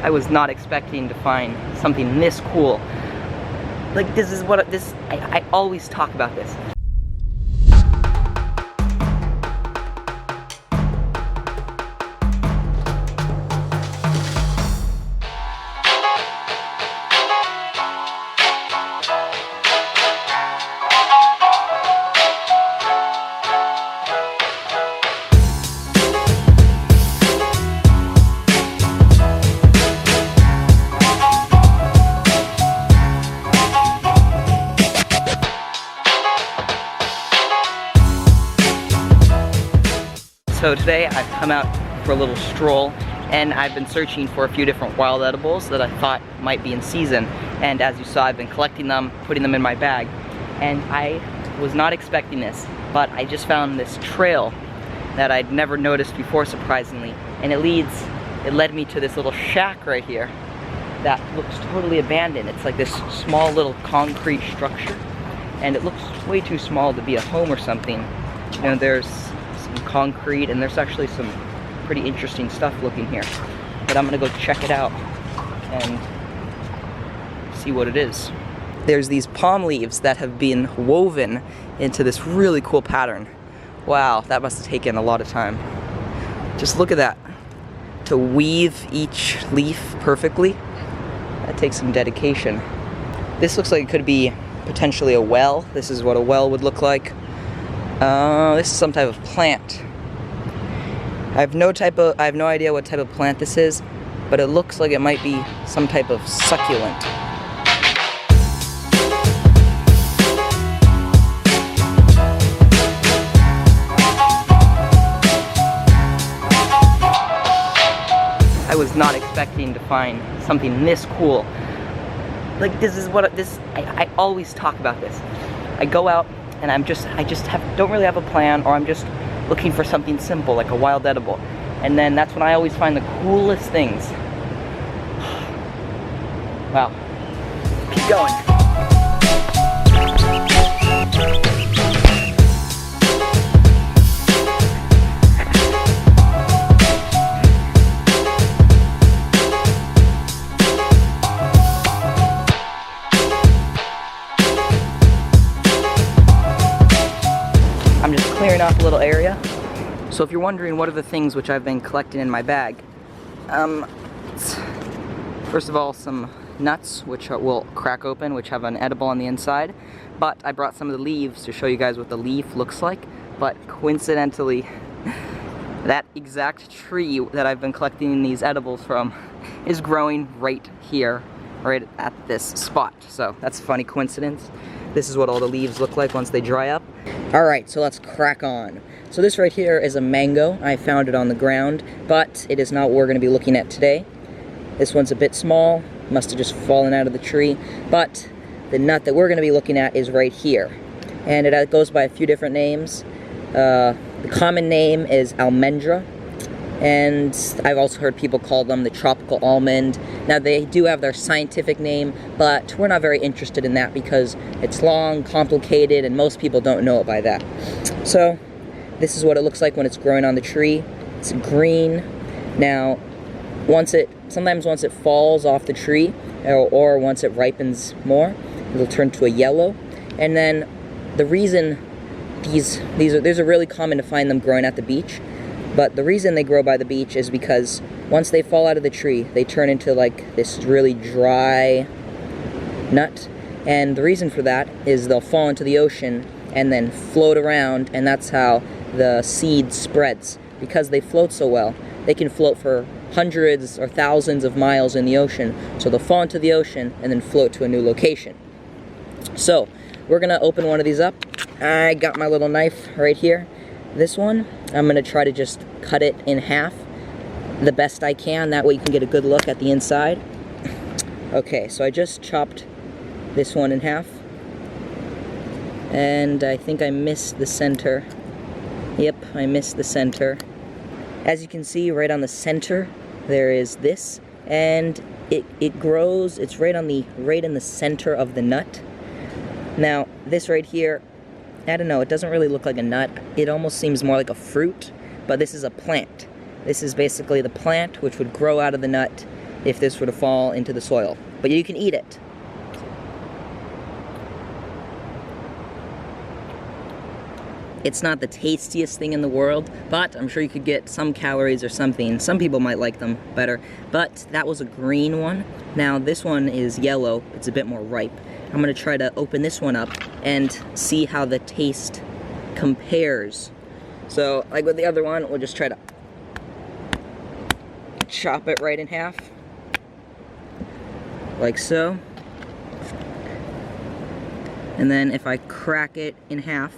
I was not expecting to find something this cool. Like, this is what I always talk about this. So today I've come out for a little stroll, and I've been searching for a few different wild edibles that I thought might be in season. And as you saw, I've been collecting them, putting them in my bag. And I was not expecting this, but I just found this trail that I'd never noticed before, surprisingly. And it led me to this little shack right here that looks totally abandoned. It's like this small little concrete structure, and it looks way too small to be a home or something. You know, there's concrete, and there's actually some pretty interesting stuff looking here, but I'm gonna go check it out and see what it is. There's these palm leaves that have been woven into this really cool pattern. Wow, that must have taken a lot of time. Just look at that. To weave each leaf perfectly, that takes some dedication. This looks like it could be potentially a well. This is what a well would look like. This is some type of plant. I have no idea what type of plant this is, but it looks like it might be some type of succulent. I was not expecting to find something this cool. Like, this is what I always talk about this. I go out and don't really have a plan, or I'm just looking for something simple like a wild edible. And then that's when I always find the coolest things. Wow. Keep going. I'm just clearing off a little area. So if you're wondering what are the things which I've been collecting in my bag, first of all, some nuts which will crack open, which have an edible on the inside. But I brought some of the leaves to show you guys what the leaf looks like. But coincidentally, that exact tree that I've been collecting these edibles from is growing right here, right at this spot. So that's a funny coincidence. This is what all the leaves look like once they dry up. Alright, so let's crack on. So this right here is a mango. I found it on the ground, but it is not what we're going to be looking at today. This one's a bit small, must have just fallen out of the tree, but the nut that we're going to be looking at is right here. And it goes by a few different names. The common name is almendra, and I've also heard people call them the tropical almond. Now they do have their scientific name, but we're not very interested in that because it's long, complicated, and most people don't know it by that. So this is what it looks like when it's growing on the tree. It's green. Now sometimes once it falls off the tree, or once it ripens more, it'll turn to a yellow. And then the reason these are really common to find them growing at the beach. But the reason they grow by the beach is because once they fall out of the tree, they turn into like this really dry nut. And the reason for that is they'll fall into the ocean and then float around, and that's how the seed spreads. Because they float so well, they can float for hundreds or thousands of miles in the ocean. So they'll fall into the ocean and then float to a new location. So we're gonna open one of these up. I got my little knife right here. This one, I'm going to try to just cut it in half the best I can. That way you can get a good look at the inside. Okay, so I just chopped this one in half. And I think I missed the center. Yep, I missed the center. As you can see, right on the center, there is this. And it grows, it's right in the center of the nut. Now, this right here, I don't know, it doesn't really look like a nut. It almost seems more like a fruit, but this is a plant. This is basically the plant which would grow out of the nut if this were to fall into the soil. But you can eat it. It's not the tastiest thing in the world, but I'm sure you could get some calories or something. Some people might like them better, but that was a green one. Now this one is yellow, it's a bit more ripe. I'm gonna try to open this one up and see how the taste compares. So, like with the other one, we'll just try to chop it right in half. Like so. And then if I crack it in half,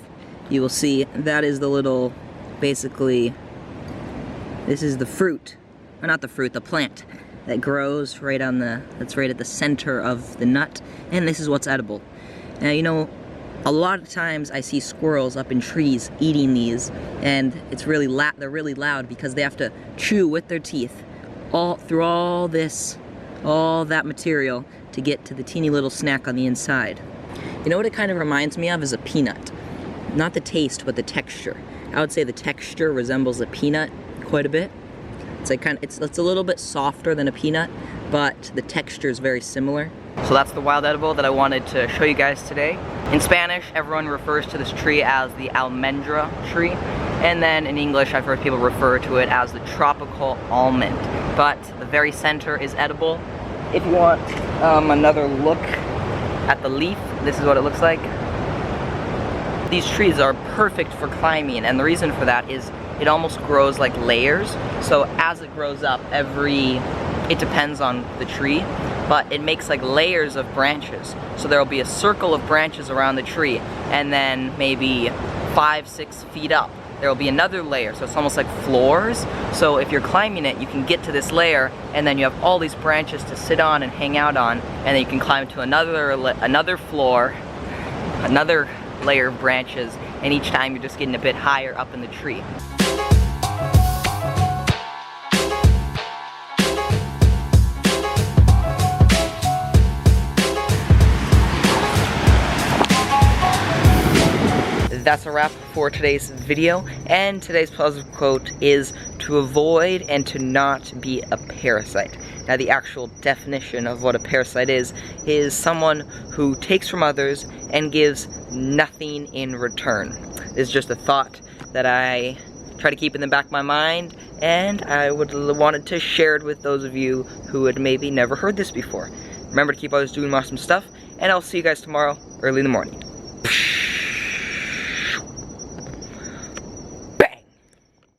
you will see that is the little, basically, this is the fruit, or not the fruit, the plant that grows right on the, that's right at the center of the nut, and this is what's edible. Now, you know, a lot of times I see squirrels up in trees eating these, and it's really they're really loud because they have to chew with their teeth through all that material to get to the teeny little snack on the inside. You know what it kind of reminds me of is a peanut. Not the taste, but the texture. I would say the texture resembles a peanut quite a bit. It's like it's a little bit softer than a peanut, but the texture is very similar. So that's the wild edible that I wanted to show you guys today. In Spanish, everyone refers to this tree as the almendra tree, and then in English, I've heard people refer to it as the tropical almond. But the very center is edible. If you want another look at the leaf, this is what it looks like. These trees are perfect for climbing, and the reason for that is it almost grows like layers. So as it grows up, it depends on the tree, but it makes like layers of branches. So there will be a circle of branches around the tree, and then maybe 5-6 feet up, there will be another layer. So it's almost like floors. So if you're climbing it, you can get to this layer, and then you have all these branches to sit on and hang out on, and then you can climb to another floor, another layer of branches, and each time you're just getting a bit higher up in the tree. That's a wrap for today's video, and today's positive quote is to avoid and to not be a parasite. Now, the actual definition of what a parasite is someone who takes from others and gives nothing in return. This is just a thought that I try to keep in the back of my mind, and I wanted to share it with those of you who had maybe never heard this before. Remember to keep always doing awesome stuff, and I'll see you guys tomorrow early in the morning.